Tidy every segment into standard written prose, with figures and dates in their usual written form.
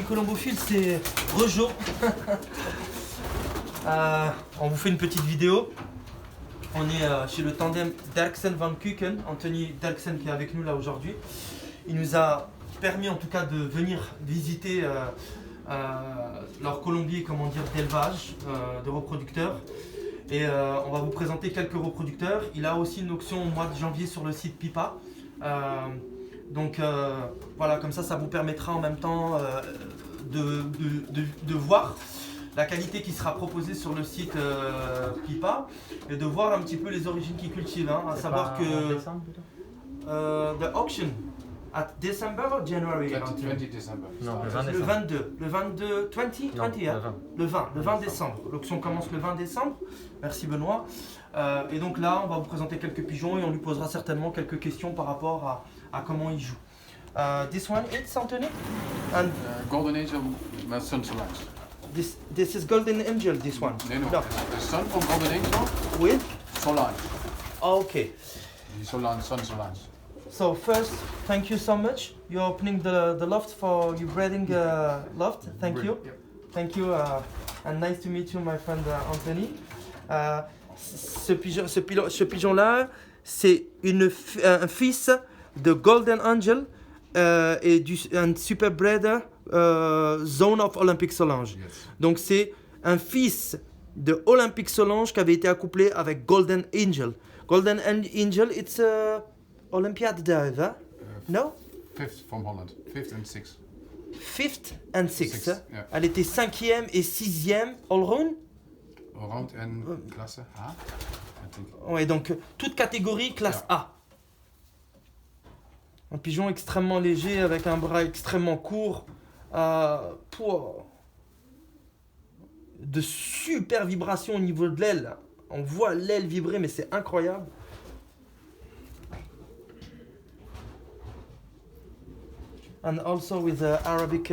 Colombophile, c'est Rejo. On vous fait une petite vidéo. On est chez le tandem Derksen Van Kuken, Anthony Derksen qui est avec nous là aujourd'hui. Il nous a permis en tout cas de venir visiter leur colombier, comment dire, d'élevage, de reproducteurs. Et on va vous présenter quelques reproducteurs. Il a aussi une auction au mois de janvier sur le site Pipa. Donc voilà, comme ça vous permettra en même temps de voir la qualité qui sera proposée sur le site Pipa et de voir un petit peu les origines qu'ils cultivent. Hein, à savoir que the auction at December or January? 20 December. Non, le 22. Le 22, 20, yeah? Le 20 décembre. L'auction commence le 20 décembre. Merci Benoît. Et donc là, on va vous présenter quelques pigeons et on lui posera certainement quelques questions par rapport à comment il joue. This one, it's Anthony? And Golden Angel, my son Solange. This is Golden Angel, this one? No. The son from Golden Angel? With? Solange. Okay. Solange, son Solange. So first, thank you so much. You're opening the loft for your breeding loft. Thank you. Yep. Thank you. And nice to meet you, my friend Anthony. Ce pigeon-là, c'est un fils de Golden Angel et un super breeder Zone of Olympic Solange. Yes. Donc c'est un fils de Olympic Solange qui avait été accouplé avec Golden Angel. Golden Angel, it's Olympiade dive, huh? No? Fifth from Holland. Fifth and sixth. Fifth and sixth. Sixth, yeah. Elle était 5e et 6e all-round. All-round and klasse A, I think. Ouais, donc toute catégorie classe A. Un pigeon extrêmement léger avec un bras extrêmement court. De super vibrations au niveau de l'aile. On voit l'aile vibrer, mais c'est incroyable. And also with the Arabic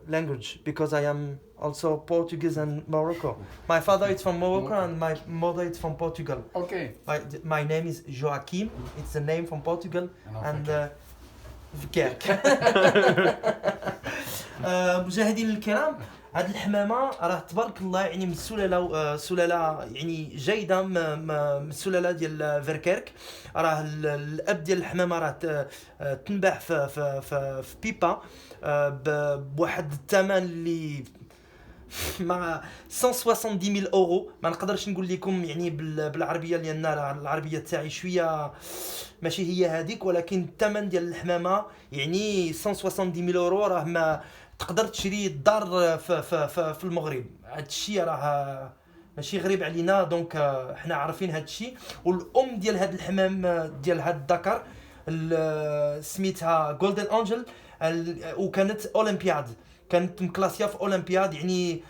language, because I am also Portuguese and Morocco. My father is from Morocco and my mother is from Portugal. Okay. My name is Joaquim. It's a name from Portugal. And Verkerk. مشاهدينا الكرام، هاد الحمامه راه تبارك الله يعني من سلاله يعني جيده من السلاله ديال فيركيرك. راه الاب ديال الحمامه راه تنباع في بيبا بواحد الثمن اللي مع 170,000 اورو. ما نقدرش نقول لكم يعني بالعربيه لان العربيه تاعي شويه ماشي هي هذيك، ولكن الثمن ديال الحمامه يعني 170,000 اورو راه ما تقدر تشري الدار في المغرب. هذا الشيء راه ماشي غريب علينا، دونك حنا عارفين هذا الشيء. والام ديال هذا الحمام ديال هذا الذكر سميتها جولدن انجل وكانت اولمبياد، كانت مكلاسيه في اولمبياد يعني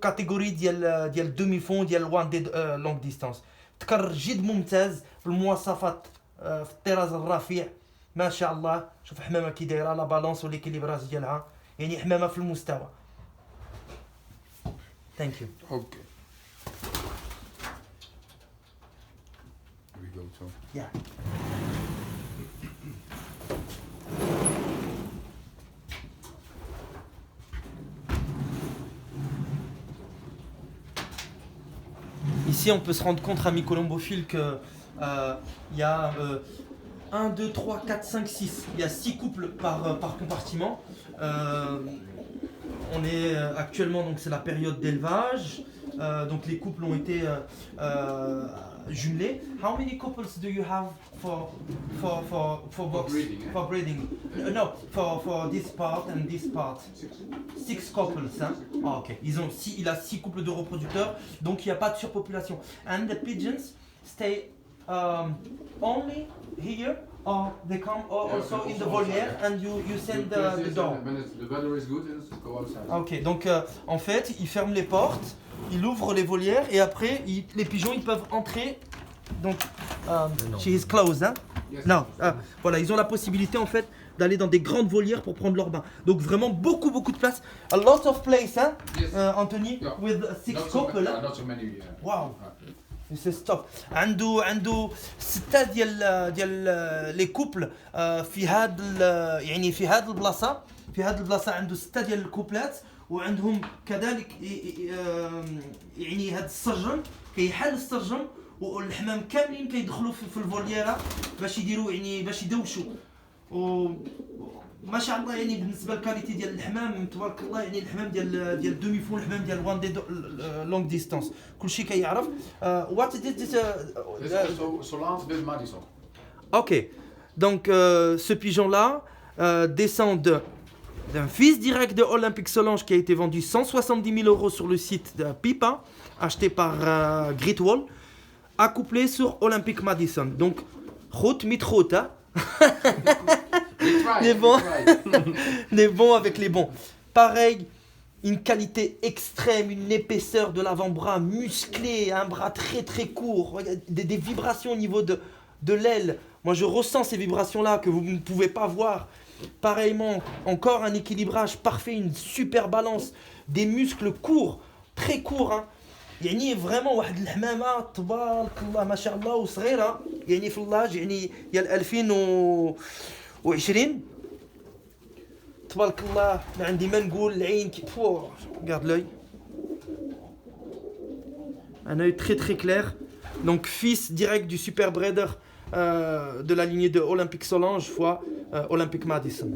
كاتيجوري ديال دومي فون ديال وان دي لونغ ديستانس. ذكر جد ممتاز في المواصفات في الطراز الرفيع ما شاء الله. شوف حمامه كي دايره لا بالونس واليكيليبراج ديالها، يعني حمامه في المستوى. ثانك يو. Okay. We go to. Yeah. Ici, on peut se rendre compte, ami colombophile, que il y a 1, 2, 3, 4, 5, 6. Il y a 6 couples par compartiment. On est actuellement, donc c'est la période d'élevage. Donc les couples ont été jumelés. How many couples do you have for box? breeding, eh? For breeding? No, for this part and this part. 6 couples, hein? Ah, ok. Il a 6 couples de reproducteurs, donc il n'y a pas de surpopulation. And the pigeons stay only here, or they come also in the volière and you send the door. When the weather is good, it's go outside. Ok, donc en fait, il ferme les portes, il ouvre les volières et après, les pigeons ils peuvent entrer. Donc, she is closed, hein? Yes. Non, voilà, ils ont la possibilité en fait d'aller dans des grandes volières pour prendre leur bain. Donc vraiment beaucoup de place. A lot of place, hein? Yes. Anthony, Yeah. with 6 couples. Not so many. Wow. سي ستوب. عنده ستة ديال لي كوبل في هذا يعني في هذه البلاصه عنده ستة ديال الكوبلات، وعندهم كذلك يعني هذا السرجم كيحل السرجم، والحمام كاملين كيدخلوا في الفولييره باش يديروا يعني باش يدوشوا. ما شاء الله يعني بالنسبه للكاليتي ديال الحمام تبارك الله، يعني الحمام ديال دومي فون، الحمام ديال وان دي لونغ ديستانس كلشي كيعرف. وات Solent with Madison. Ok, donc ce pigeon-là descend d'un fils direct de Olympique Solange qui a été vendu 170 000 € sur le site de Pipa, acheté par Gritwall, accouplé sur Olympique Madison. Donc, route, mit-route, hein. Les bons. Les bons avec les bons. Pareil, une qualité extrême, une épaisseur de l'avant-bras musclé, un bras très très court, des vibrations au niveau de l'aile. Moi je ressens ces vibrations-là que vous ne pouvez pas voir. Pareillement, encore un équilibrage parfait, une super balance, des muscles courts, très courts. Hein. يعني vraiment واحد الحمامه تبارك الله ما شاء الله وصغيره، يعني في اللاج يعني ديال 2020 تبارك الله. ما عندي ما نقول، العين regarde l'œil, un œil très très clair. Donc fils direct du super breeder de la lignée de Olympique Solange fois Olympique Madison.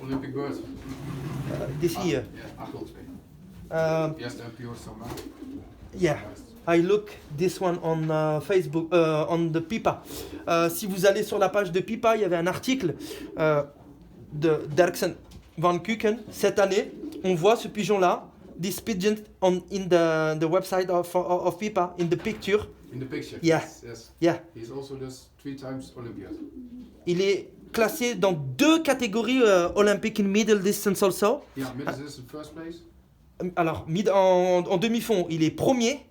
Olympic bird. D'ici. Yeah, 802. Yes, the pure summer. Yeah. I look this one on Facebook, on the Pipa. Si vous allez sur la page de Pipa, il y avait un article de Derksen van Kuken. Cette année, on voit ce pigeon-là, this pigeon in the website of Pipa, in the picture. In the picture. Yeah. Yes. Yeah. He's also just 3 times Olympiad. Il est classé dans 2 catégories olympiques in middle distance also. Yeah, middle distance first place. Alors, en demi-fond, il est premier.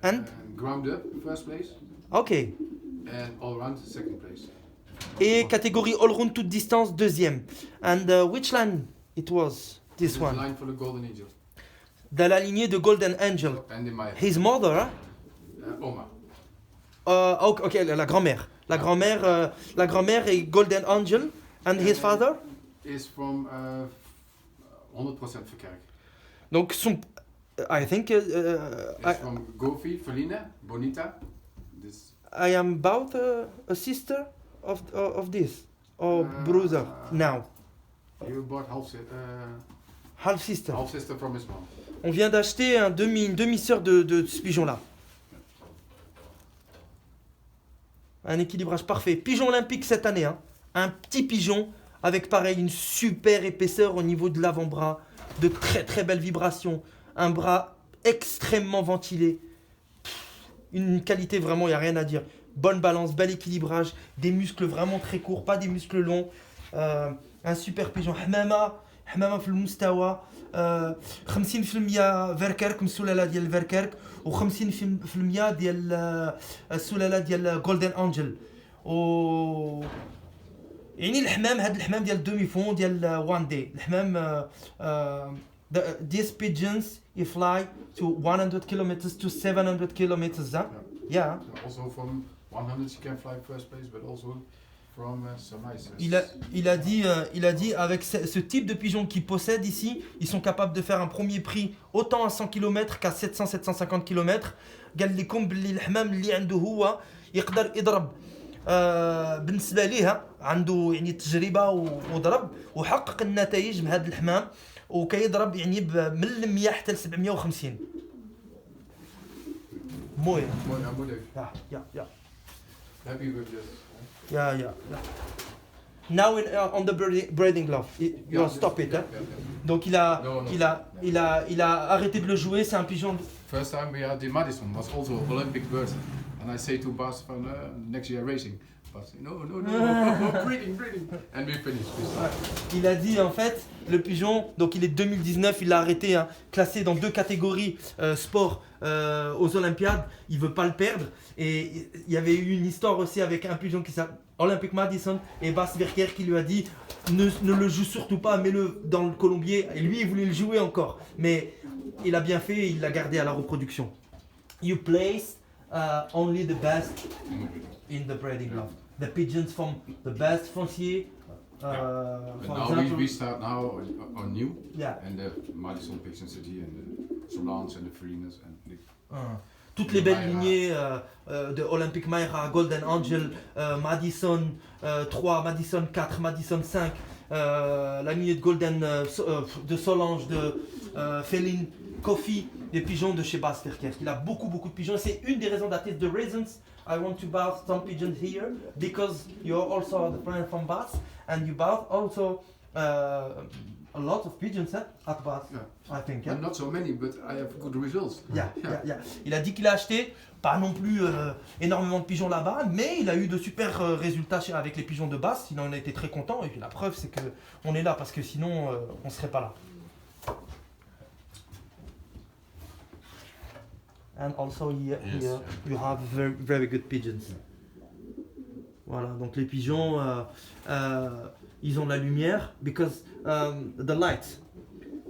And ground up first place. Ok. And all round second place. Et catégorie all-round toute distance deuxième. And which line it was this one? Line for the Golden Angel. De la lignée de Golden Angel. And in my His mother, hein? Oma. Ok, la grand-mère. La grand-mère est Golden Angel. And his father? Is from 100% Verkerk. Donc son, I think. It's from Gofi, Feline, Bonita. This. I am about a sister of this, or brother now. You bought Half sister. Half sister from his mom. On vient d'acheter une demi-sœur de ce pigeon-là. Un équilibrage parfait. Pigeon olympique cette année, hein. Un petit pigeon avec pareil une super épaisseur au niveau de l'avant-bras, de très très belles vibrations, un bras extrêmement ventilé. Une qualité vraiment, il n'y a rien à dire. Bonne balance, bel équilibrage, des muscles vraiment très courts, pas des muscles longs. Un super pigeon. حمامة في المستوى 50% فيركيرك من السلالة ديال فيركيرك، و50% ديال السلالة ديال جولدن انجل. و يعني الحمام، هذا الحمام ديال دومي فون ديال وان دي. الحمام these pigeons you fly to 100 kilometers to 700 kilometers, huh? Yeah. Also from 100 you can fly first place, but also from some ice. Il a dit avec ce type de pigeon qu'ils possèdent ici, ils sont capables de faire un premier prix autant à 100 km qu'à 700-750 km. قال لكم باللي الحمام اللي عنده هو يقدر يضرب بالنسبه ليها، عنده يعني تجربه وضرب وحقق النتائج بهذا الحمام، وكيضرب يعني من 100 حتى ل 750. مويه. يا Happy with this. Yeah. Now on the breeding glove, you stop it. Hein? Donc il a arrêté de le jouer. C'est un pigeon. First time we had the Madison was also Olympic bird, and I say to Bas van next year racing, But no, breeding. And we finished. Il a dit en fait, le pigeon, donc il est 2019, il l'a arrêté, hein, classé dans 2 catégories sport aux Olympiades, il veut pas le perdre. Et il y avait eu une histoire aussi avec un pigeon qui s'appelle Olympic Madison et Bas Verker qui lui a dit ne le joue surtout pas, mets-le dans le colombier. Et lui il voulait le jouer encore, mais il a bien fait, il l'a gardé à la reproduction. You place only the best in the breeding love. The pigeons from the best foncier. But For now example, we start now on new. yeah. And the Madison Pigeon City and the Solans and the Freeners and the Toutes les belles lignées de Olympic Mayra, Golden Angel, Madison 3, Madison 4, Madison 5, la lignée de Golden de Solange, de Féline, Coffee, des pigeons de chez Bas Verker. Il a beaucoup de pigeons. C'est une des raisons d'attester the reasons I want to buy some pigeons here because you're also the friend from Bas and you bought also a lot of pigeons at Bas, Yeah. I think. And not so many, but I have good results. Yeah. Il a dit qu'il a acheté pas non plus énormément de pigeons là-bas, mais il a eu de super résultats avec les pigeons de Bas. Il en a été très content et puis la preuve c'est que on est là parce que sinon on serait pas là. And also here you have very good pigeons. Voilà, donc les pigeons ils ont la lumière because the light.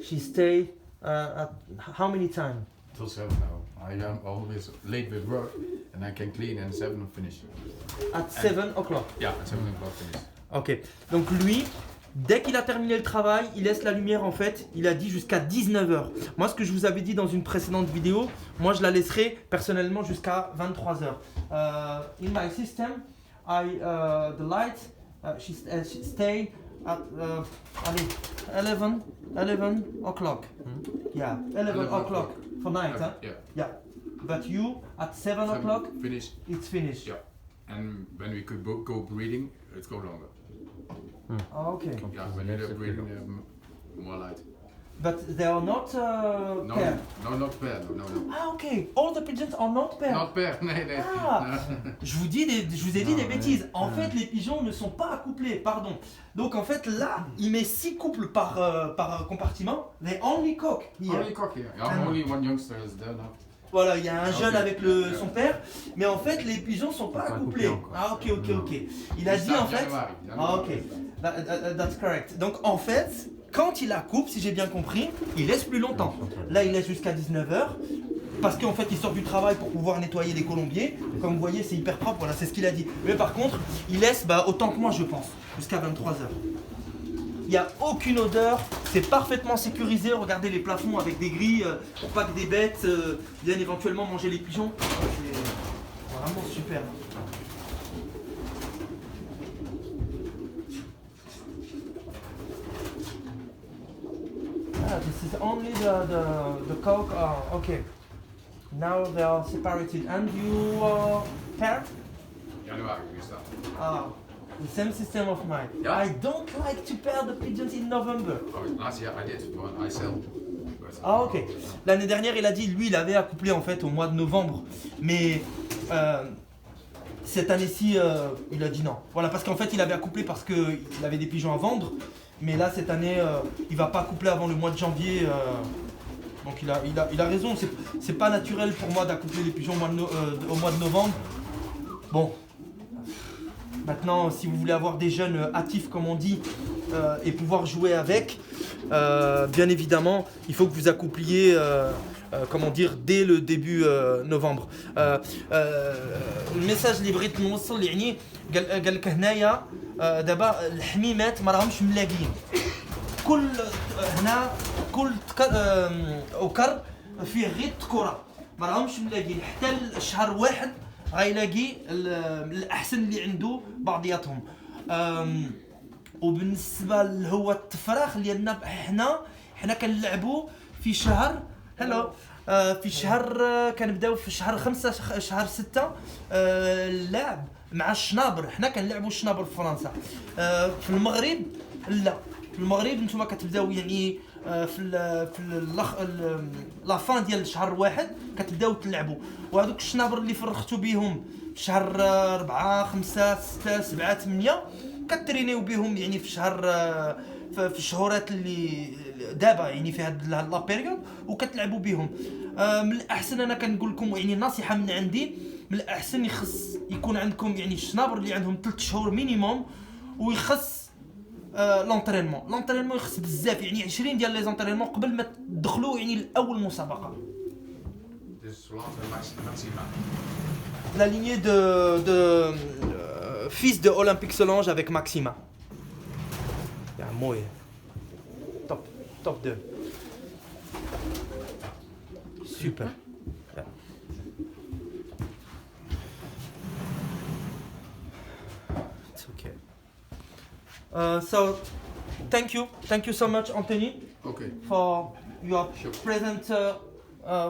She stay at how many times? Till 7 now. I am always late with work and I can clean and 7 finish. At 7 o'clock. Yeah, at 7 o'clock finish. Ok, donc lui, dès qu'il a terminé le travail, il laisse la lumière en fait, il a dit jusqu'à 19h. Moi ce que je vous avais dit dans une précédente vidéo, moi je la laisserai personnellement jusqu'à 23h. In my system, the light, she stay at 11 o'clock. Yeah, 11 o'clock for night. Okay, Huh? yeah. Yeah, but you at 7 o'clock, Finish. it's finished. Yeah. And when we could go breeding, it go longer. Okay, Yeah, when you're breeding, more light. but they are not No, paired. no, not pair. No. Ah ok, all the pigeons are not paired. Not pair. Nee. Ah, je vous ai dit des bêtises. En fait, les pigeons ne sont pas accouplés, pardon. Donc en fait, là, il met 6 couples par compartiment. They only cock here. Only cock here. Yeah, only one youngster is there now. Voilà, il y a un jeune Ok. avec son père, mais en fait, les pigeons sont pas accouplés. Ah ok. Il a dit en fait. Ah ok, that's correct. Donc en fait, quand il la coupe, si j'ai bien compris, il laisse plus longtemps. Là, il laisse jusqu'à 19h. Parce qu'en fait, il sort du travail pour pouvoir nettoyer les colombiers. Comme vous voyez, c'est hyper propre, voilà, c'est ce qu'il a dit. Mais par contre, il laisse autant que moi, je pense, jusqu'à 23h. Il n'y a aucune odeur, c'est parfaitement sécurisé. Regardez les plafonds avec des grilles pour pas que des bêtes viennent éventuellement manger les pigeons. C'est vraiment super. This is only the cock. Okay. Now they are separated. And you paired? January we start. The same system of mine. Yeah. I don't like to pair the pigeons in November. Oh, last year I did, but I sell. But, Ah ok. L'année dernière, il a dit, lui, il avait accouplé en fait au mois de novembre. Mais cette année-ci, il a dit non. Voilà, parce qu'en fait, il avait accouplé parce qu'il avait des pigeons à vendre. Mais là, cette année, il va pas accoupler avant le mois de janvier. Donc il a raison. C'est pas naturel pour moi d'accoupler les pigeons au mois de novembre. Bon. Maintenant, si vous voulez avoir des jeunes hâtifs, comme on dit, et pouvoir jouer avec, bien évidemment, il faut que vous accoupliez, comment dire, dès le début novembre. الميساج اللي بغيت نوصل يعني قال لك هنايا دابا الحميمات ما راهمش ملاقيين كل هنا كل وكر فيه غير تكره ما راهمش ملاقيين حتى الشهر واحد غيلاقي الاحسن اللي عنده بعضياتهم. وبالنسبه هو التفراخ ديالنا حنا كنلعبوا في شهر في شهر كنبداو في شهر 5 شهر 6 اللعب مع الشنابر. حنا كنلعبوا الشنابر في فرنسا. في المغرب لا، في المغرب نتوما كتبداو يعني لا فان ديال الشهر الواحد كتبداو تلعبوا، وهذوك الشنابر اللي فرختوا بهم في شهر 4 5 6 7 8 كترينيو بهم يعني في شهر في الشهورات اللي دابا يعني في هاد لا بيريود وكتلعبوا بهم. من الاحسن انا كنقول لكم يعني نصيحه من عندي، من الاحسن يخص يكون عندكم يعني الشنابر اللي عندهم 3 شهور مينيموم، ويخص لونطرينمون يخص بزاف يعني 20 ديال لي زونطرينمون قبل ما تدخلوا يعني لاول مسابقه. Dus Maxima. La lignée de fils de Olympique Solange avec Maxima. Ja, mooi. Top 2. Super. Ja. It's okay. So, thank you so much, Anthony, Okay. for your Sure. present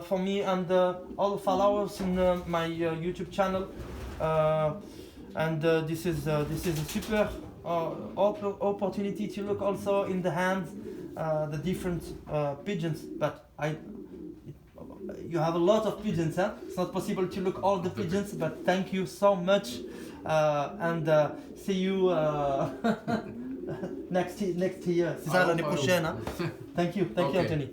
for me and all the followers in my YouTube channel. And this is a super opportunity to look also in the hands the different pigeons. But you have a lot of pigeons, huh? It's not possible to look all the pigeons. But thank you so much, and see you next year. C'est ça l'année prochaine. Hein? Thank you, Okay. Anthony.